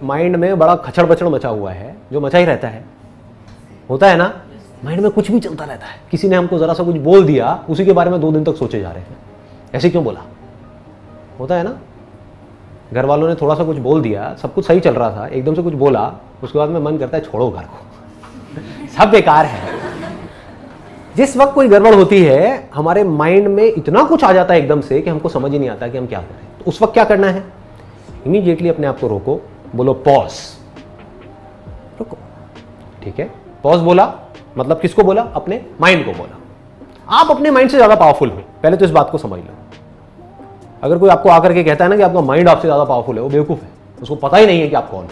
Mind में बड़ा खचड़ बचड़ मचा हुआ है, जो मचा ही रहता है, होता है ना, माइंड में कुछ भी चलता रहता है। किसी ने हमको जरा सा कुछ बोल दिया, उसी के बारे में 2 दिन तक सोचे जा रहे हैं, ऐसे क्यों बोला, होता है ना। घर वालों ने थोड़ा सा कुछ बोल दिया, सब कुछ सही चल रहा था, एकदम से कुछ बोला, उसके बाद में मन करता है छोड़ो घर को सब बेकार है। जिस वक्त कोई गड़बड़ होती है, हमारे माइंड में इतना कुछ आ जाता है एकदम से कि हमको समझ ही नहीं आता कि हम क्या करें। तो उस वक्त क्या करना है, इमीडिएटली अपने आप को रोको, बोलो पॉज, रुको, ठीक है। पॉज बोला मतलब किसको बोला, अपने माइंड को बोला। आप अपने माइंड से ज्यादा पावरफुल हो, पहले तो इस बात को समझ लो। अगर कोई आपको आकर के कहता है ना कि आपका माइंड आपसे ज्यादा पावरफुल है, वो बेवकूफ है, उसको पता ही नहीं है कि आप कौन हो।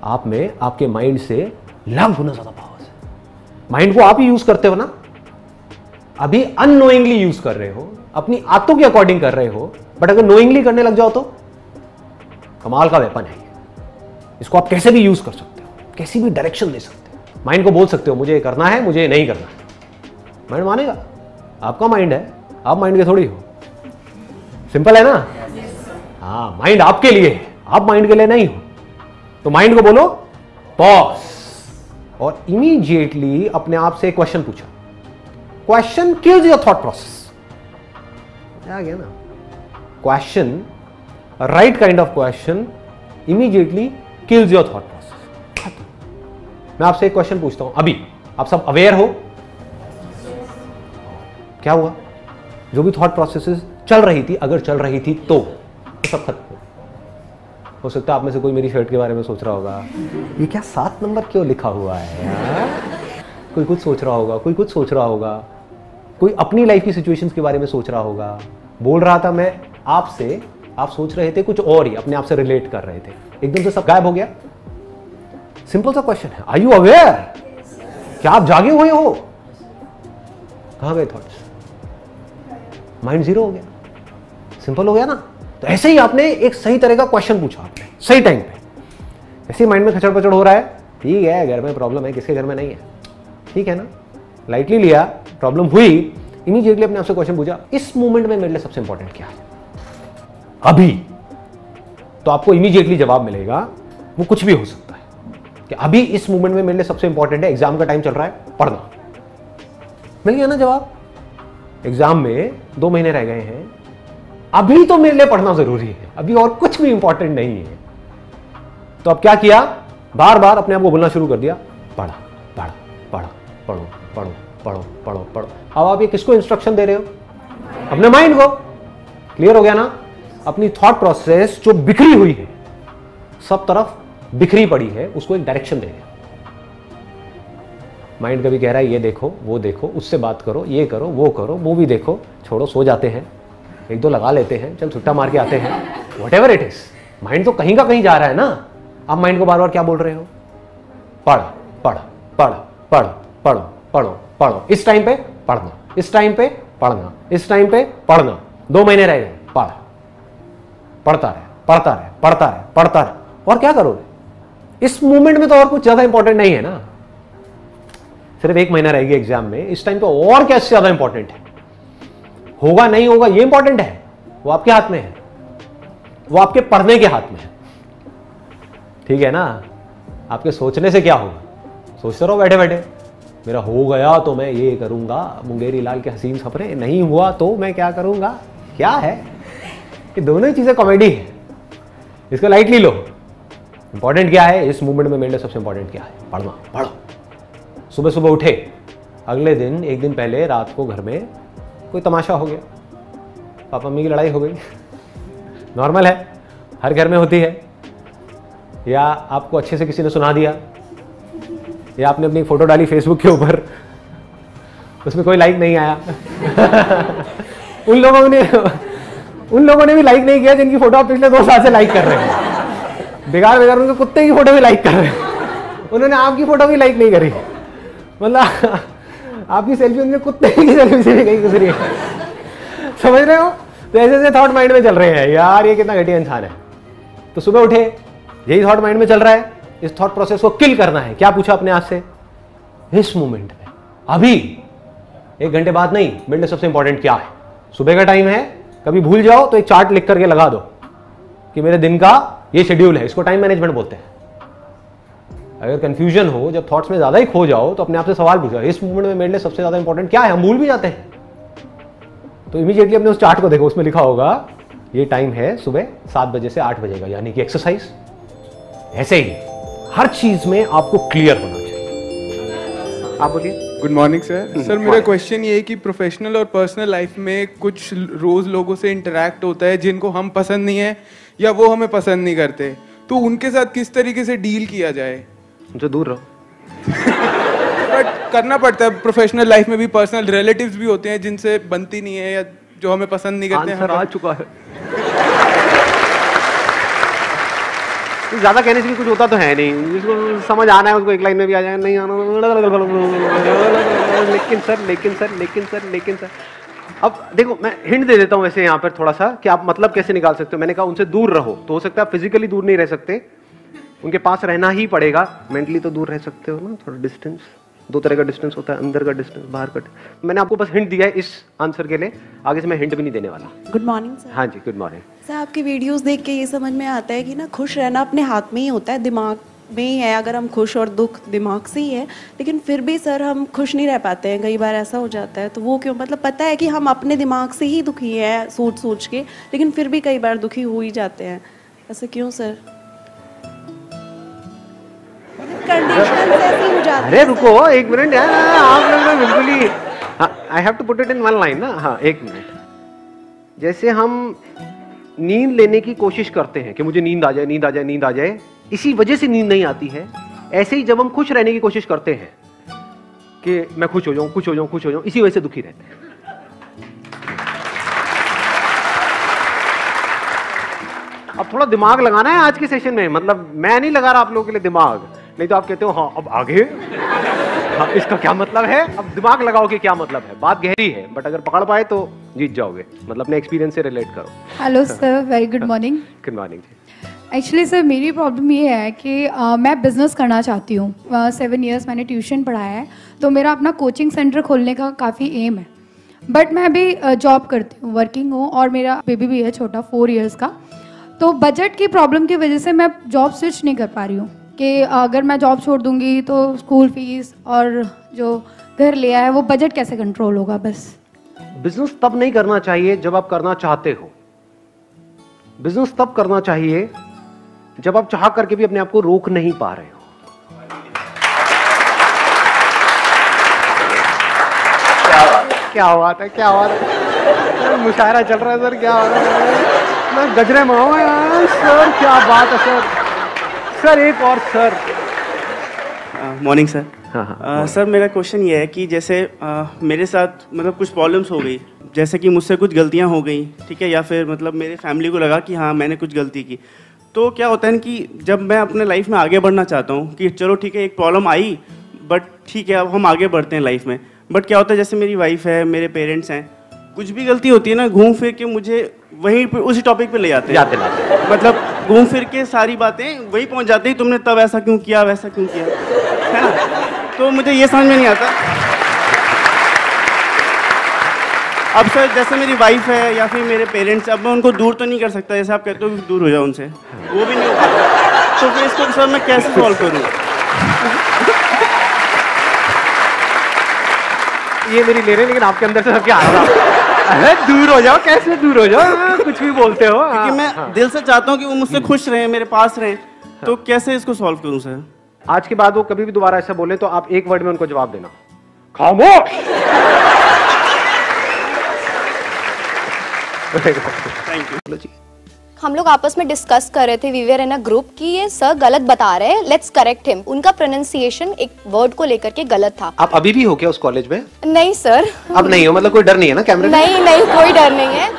आप में आपके माइंड से लाख गुना ज्यादा पावर है। माइंड को आप ही यूज करते हो ना, अभी अननोइंगली यूज कर रहे हो, अपनी आदतों के अकॉर्डिंग कर रहे हो, बट अगर नोइंगली करने लग जाओ तो कमाल का वेपन है। इसको आप कैसे भी यूज कर सकते हो, कैसी भी डायरेक्शन दे सकते हो। माइंड को बोल सकते हो मुझे ये करना है, मुझे ये नहीं करना है, माइंड मानेगा। आपका माइंड है, आप माइंड के थोड़ी हो। सिंपल है ना। हाँ, माइंड आपके लिए है, आप माइंड के लिए नहीं हो। तो माइंड को बोलो पॉज, और इमीडिएटली अपने आप से क्वेश्चन पूछा। Question kills your thought process. आ गया ना, question, right kind of question immediately kills your thought process. मैं आपसे एक क्वेश्चन पूछता हूं, अभी आप सब अवेयर हो क्या हुआ, जो भी थॉट प्रोसेसेस चल रही थी, अगर चल रही थी तो सब खत्म हो सकता है। आप में से कोई मेरी शर्ट के बारे में सोच रहा होगा, ये क्या 7 नंबर क्यों लिखा हुआ है यार? कोई कुछ सोच रहा होगा, कोई कुछ सोच रहा होगा, कोई अपनी लाइफ की सिचुएशंस के बारे में सोच रहा होगा। बोल रहा था मैं आपसे, आप सोच रहे थे कुछ और ही, अपने आप से रिलेट कर रहे थे, एकदम से सब गायब हो गया। सिंपल सा क्वेश्चन है, आर यू अवेयर? क्या आप जागे हुए हो? कहां गए थॉट्स? माइंड जीरो हो गया। सिंपल हो गया ना। तो ऐसे ही आपने एक सही तरह का क्वेश्चन पूछा, आपने सही टाइम पे। ऐसे माइंड में खचड़ पचड़ हो रहा है, ठीक है, घर में प्रॉब्लम है, किसके घर में नहीं है, ठीक है ना, लाइटली लिया, प्रॉब्लम हुई, इमीडिएटली अपने आपसे क्वेश्चन पूछा, इस मोमेंट में मेरे लिए सबसे इंपॉर्टेंट क्या है अभी। तो आपको इमीडिएटली जवाब मिलेगा, वो कुछ भी हो सकता है कि अभी इस मोमेंट में मेरे लिए सबसे इंपॉर्टेंट है, एग्जाम का टाइम चल रहा है, पढ़ना। मिल गया ना जवाब। एग्जाम में 2 महीने रह गए हैं, अभी तो मेरे लिए पढ़ना जरूरी है, अभी और कुछ भी इंपॉर्टेंट नहीं है। तो अब क्या किया, बार बार अपने आप को बोलना शुरू कर दिया, पढ़ा पढ़ा पढ़ा, पढ़ो पढ़ो पढ़ो पढ़ो पढ़ो। अब आप ये किसको इंस्ट्रक्शन दे रहे हो? अपने माइंड को। क्लियर हो गया ना। अपनी थॉट प्रोसेस जो बिखरी हुई है, सब तरफ बिखरी पड़ी है, उसको एक डायरेक्शन दे रहे हो। माइंड कभी कह रहा है ये देखो, वो देखो, उससे बात करो, ये करो, वो मूवी देखो, छोड़ो, सो जाते हैं, 1-2 लगा लेते हैं, चल छुट्टा मार के आते हैं, व्हाटएवर इट इज। माइंड तो कहीं का कहीं जा रहा है ना। आप माइंड को बार बार क्या बोल रहे हो? पढ़ पढ़ पढ़ पढ़ पढ़ो पढ़ो पढ़ो, इस टाइम पे पढ़ना, इस टाइम पे पढ़ना, इस टाइम पे पढ़ना। 2 महीने रह गए, पढ़, पढ़ता रहे पढ़ता रहे पढ़ता रहे पढ़ता रहे। और क्या करोगे इस मूवमेंट में? तो और कुछ ज्यादा इंपॉर्टेंट नहीं है ना। सिर्फ 1 महीना रहेगी एग्जाम में, इस टाइम पे और क्या इससे ज्यादा इंपॉर्टेंट है? होगा नहीं होगा ये इंपॉर्टेंट है, वो आपके हाथ में है, वो आपके पढ़ने के हाथ में है, ठीक है ना। आपके सोचने से क्या होगा? सोचते रहो बैठे बैठे, मेरा हो गया तो मैं ये करूंगा, मुंगेरी लाल के हसीन सपने, नहीं हुआ तो मैं क्या करूंगा। क्या है ये? दोनों ही चीजें कॉमेडी है, इसको लाइटली लो। इंपॉर्टेंट क्या है इस मूवमेंट में? मेरे लिए सबसे इंपॉर्टेंट क्या है? पढ़ना। पढ़ो। सुबह सुबह उठे, अगले दिन 1 दिन पहले रात को घर में कोई तमाशा हो गया, पापा मम्मी की लड़ाई हो गई, नॉर्मल है, हर घर में होती है। या आपको अच्छे से किसी ने सुना दिया, या आपने अपनी फोटो डाली फेसबुक के ऊपर, उसमें कोई लाइक नहीं आया उन लोगों ने भी लाइक नहीं किया जिनकी फोटो आप पिछले 2 साल से लाइक कर रहे हैं। बेकार बेकार उनके कुत्ते की फोटो भी लाइक कर रहे हैं, उन्होंने आपकी फोटो भी लाइक नहीं करी, मतलब आपकी सेल्फी उनके कुत्ते की सेल्फी से भी कहीं गुजरी है। समझ रहे हो? तो ऐसे ऐसे थॉट माइंड में चल रहे हैं, यार ये कितना घटिया इंसान है। तो सुबह उठे, यही थॉट माइंड में चल रहा है, इस थॉट प्रोसेस को किल करना है। क्या पूछा अपने आप से? इस मोमेंट में, अभी 1 घंटे बाद नहीं, मेरे लिए सबसे इंपॉर्टेंट क्या है? सुबह का टाइम है, कभी भूल जाओ तो एक चार्ट लिख करके लगा दो कि मेरे दिन का ये शेड्यूल है, इसको टाइम मैनेजमेंट बोलते हैं। अगर कंफ्यूजन हो, जब थॉट्स में ज्यादा ही खो जाओ, तो अपने आप से सवाल पूछो, इस मूवमेंट में मेरे लिए सबसे ज्यादा इंपॉर्टेंट क्या है? हम भूल भी जाते हैं। तो इमीडिएटली अपने उस चार्ट को देखो, उसमें लिखा होगा ये टाइम है सुबह 7 बजे से 8 बजे का, यानी कि एक्सरसाइज। ऐसे ही हर चीज में आपको क्लियर होना चाहिए। आप बोलिए। Good morning sir. सर मेरा क्वेश्चन ये है कि प्रोफेशनल और पर्सनल लाइफ में कुछ रोज लोगों से इंटरेक्ट होता है जिनको हम पसंद नहीं है या वो हमें पसंद नहीं करते, तो उनके साथ किस तरीके से डील किया जाए? जो दूर रहो। बट करना पड़ता है, प्रोफेशनल लाइफ में भी पर्सनल रिलेटिव्स भी होते हैं जिनसे बनती नहीं है या जो हमें पसंद नहीं करते हैं। आंसर आ चुका है। ज्यादा कहने से भी कुछ होता तो है नहीं, जिसको समझ आना है उसको एक लाइन में भी आ जाएगा, नहीं आना लेकिन सर। अब देखो, मैं हिंट दे देता हूँ वैसे यहाँ पर थोड़ा सा कि आप मतलब कैसे निकाल सकते हो। मैंने कहा उनसे दूर रहो, तो हो सकता है फिजिकली दूर नहीं रह सकते, उनके पास रहना ही पड़ेगा। मेंटली तो दूर रह सकते हो ना, थोड़ा डिस्टेंस। 2 तरह का डिस्टेंस होता है, अंदर का डिस्टेंस, बाहर का। मैंने आपको बस हिंट दिया है इस आंसर के लिए, आगे से मैं हिंट भी नहीं देने वाला। Good morning sir. हाँ जी, गुड मॉर्निंग सर। आपकी वीडियोस देख के ये समझ में आता है कि ना खुश रहना अपने हाथ में ही होता है, दिमाग में ही है। अगर हम खुश और दुख दिमाग से ही है, लेकिन फिर भी सर हम खुश नहीं रह पाते हैं। कई बार ऐसा हो जाता है, तो वो क्यों? मतलब पता है कि हम अपने दिमाग से ही दुखी हैं सोच के, लेकिन फिर भी कई बार दुखी हो ही जाते हैं। ऐसे क्यों सर? कंडीशन ऐसी हो जाती है। अरे रुको एक मिनट यार, आप लोग तो बिल्कुल ही, I have to put it in one line ना। हाँ, एक मिनट। जैसे हम नींद लेने की कोशिश करते हैं कि मुझे नींद आ जाए, इसी वजह से नींद नहीं आती है। ऐसे ही जब हम खुश रहने की कोशिश करते हैं कि मैं खुश हो जाऊं, इसी वजह से दुखी रहते हैं। अब थोड़ा दिमाग लगाना है आज के सेशन में, मतलब मैं नहीं लगा रहा आप लोगों के लिए दिमाग, नहीं तो आप कहते हो हाँ अब आगे, हाँ इसका क्या मतलब है। अब दिमाग लगाओ कि क्या मतलब है। बात गहरी है, बट अगर पकड़ पाए तो जीत जाओगे। मतलब अपने एक्सपीरियंस से रिलेट करो। Hello sir, very good morning. Good morning जी। एक्चुअली सर मेरी प्रॉब्लम ये है कि मैं बिज़नेस करना चाहती हूँ। 7 इयर्स मैंने ट्यूशन पढ़ाया है, तो मेरा अपना कोचिंग सेंटर खोलने का काफ़ी एम है। बट मैं अभी जॉब करती हूँ, वर्किंग हूँ, और मेरा बेबी भी है छोटा, 4 इयर्स का। तो बजट की प्रॉब्लम की वजह से मैं जॉब स्विच नहीं कर पा रही हूँ कि अगर मैं जॉब छोड़ दूँगी तो स्कूल फीस और जो घर लिया है वो बजट कैसे कंट्रोल होगा। बस बिजनेस तब नहीं करना चाहिए जब आप करना चाहते हो। बिजनेस तब करना चाहिए जब आप चाह करके भी अपने आप को रोक नहीं पा रहे हो। क्या बात है, मुशायरा चल रहा है सर, क्या हो रहा है? मैं गजरे में हूँ यार सर, क्या बात है सर, एक और सर। Morning sir. हाँ। सर मेरा क्वेश्चन ये है कि जैसे मेरे साथ मतलब कुछ प्रॉब्लम्स हो गई, जैसे कि मुझसे कुछ गलतियां हो गई, ठीक है, या फिर मतलब मेरे फैमिली को लगा कि हाँ मैंने कुछ गलती की। तो क्या होता है ना कि जब मैं अपने लाइफ में आगे बढ़ना चाहता हूँ कि चलो ठीक है एक प्रॉब्लम आई, बट ठीक है अब हम आगे बढ़ते हैं लाइफ में, बट क्या होता है जैसे मेरी वाइफ है, मेरे पेरेंट्स हैं, कुछ भी गलती होती है ना, घूम फिर के मुझे वहीं पे उसी टॉपिक पे ले जाते हैं। मतलब घूम फिर के सारी बातें वही पहुंच जाती है, तुमने तब ऐसा क्यों किया, वैसा क्यों किया, है ना। तो मुझे ये समझ में नहीं आता। अब सर जैसे मेरी वाइफ है या फिर मेरे पेरेंट्स, अब मैं उनको दूर तो नहीं कर सकता, जैसे आप कहते हो कि दूर हो जाओ उनसे, वो भी नहीं हो पाता। तो फिर इसको सर मैं कैसे सॉल्व करूँ? ये मेरी ले रहे, लेकिन आपके अंदर से सबके आ रहा है दूर हो जाओ, कैसे दूर हो जाओ, कुछ भी बोलते हो। क्योंकि मैं दिल से चाहता हूँ कि वो मुझसे खुश रहें, मेरे पास रहें, तो कैसे इसको सॉल्व करूँ सर? आज के बाद वो कभी भी दोबारा ऐसा बोले तो आप एक वर्ड में उनको जवाब देना, खामोश। Thank you. हम लोग आपस में डिस्कस कर रहे थे, we were in a group, कि ये सर गलत बता रहे हैं, लेट्स करेक्ट हिम। उनका प्रोनाउंसिएशन एक वर्ड को लेकर के गलत था। आप अभी भी हो क्या उस कॉलेज में? नहीं सर, अब नहीं हो, मतलब कोई डर नहीं है ना कैमरे में? नहीं कोई डर नहीं है।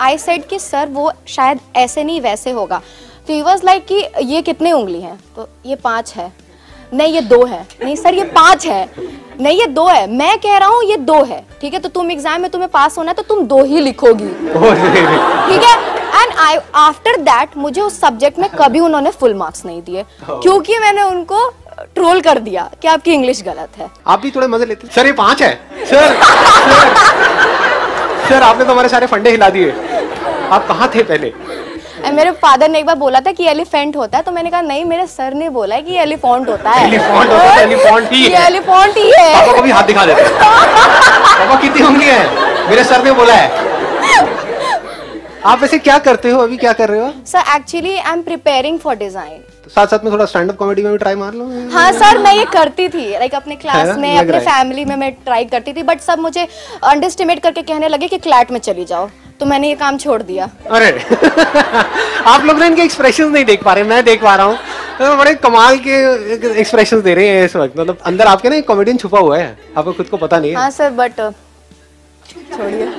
आई सेड कि सर वो शायद ऐसे नहीं वैसे होगा। तो ही वाज लाइक कि ये कितने उंगली हैं? तो ये 5 है। नहीं ये 2 है। नहीं सर ये 5 है। नहीं ये 2 है। मैं कह रहा हूँ ये 2 है, ठीक है, तो तुम एग्जाम में तुम्हें पास होना है तो तुम 2 ही लिखोगी, ठीक है। एंड आई आफ्टर दैट मुझे उस सब्जेक्ट में कभी उन्होंने फुल मार्क्स नहीं दिए, क्योंकि मैंने उनको ट्रोल कर दिया कि आपकी इंग्लिश गलत है। आप भी थोड़े मजे लेते? सर ये 5 है सर। सर आपने तो हमारे सारे फंडे हिला दिए। आप कहाँ थे पहले? मेरे फादर ने एक बार बोला था कि एलिफेंट होता है, तो मैंने कहा नहीं, मेरे सर ने बोला है कि एलिफेंट होता है। एलिफेंट होता है, एलिफेंट ही है। एलिफेंट ही है। पापा को भी हाथ दिखा देते हैं। पापा कितनी उंगलियां हैं, मेरे सर ने बोला है। आप वैसे क्या करते हो, अभी क्या कर रहे हो? Sir actually I am preparing for design. साथ साथ में थोड़ा स्टैंड अप कॉमेडी में भी ट्राई मार लो। हाँ सर, मैं ये करती थी, लाइक अपने क्लास में, अपने फैमिली में मैं ट्राई करती थी, बट सब मुझे अंडरस्टिमेट करके कहने लगे कि क्लैट में चली जाओ, तो मैंने ये काम छोड़ दिया। अरे आप लोग ना इनके एक्सप्रेशंस नहीं देख पा रहे, मैं देख पा रहा हूँ। तो बड़े कमाल के एक्सप्रेशंस दे रहे हैं इस वक्त, मतलब अंदर आपके ना एक कॉमेडियन छुपा हुआ है, आपको खुद को पता नहीं है। हाँ सर, बट छोड़िए।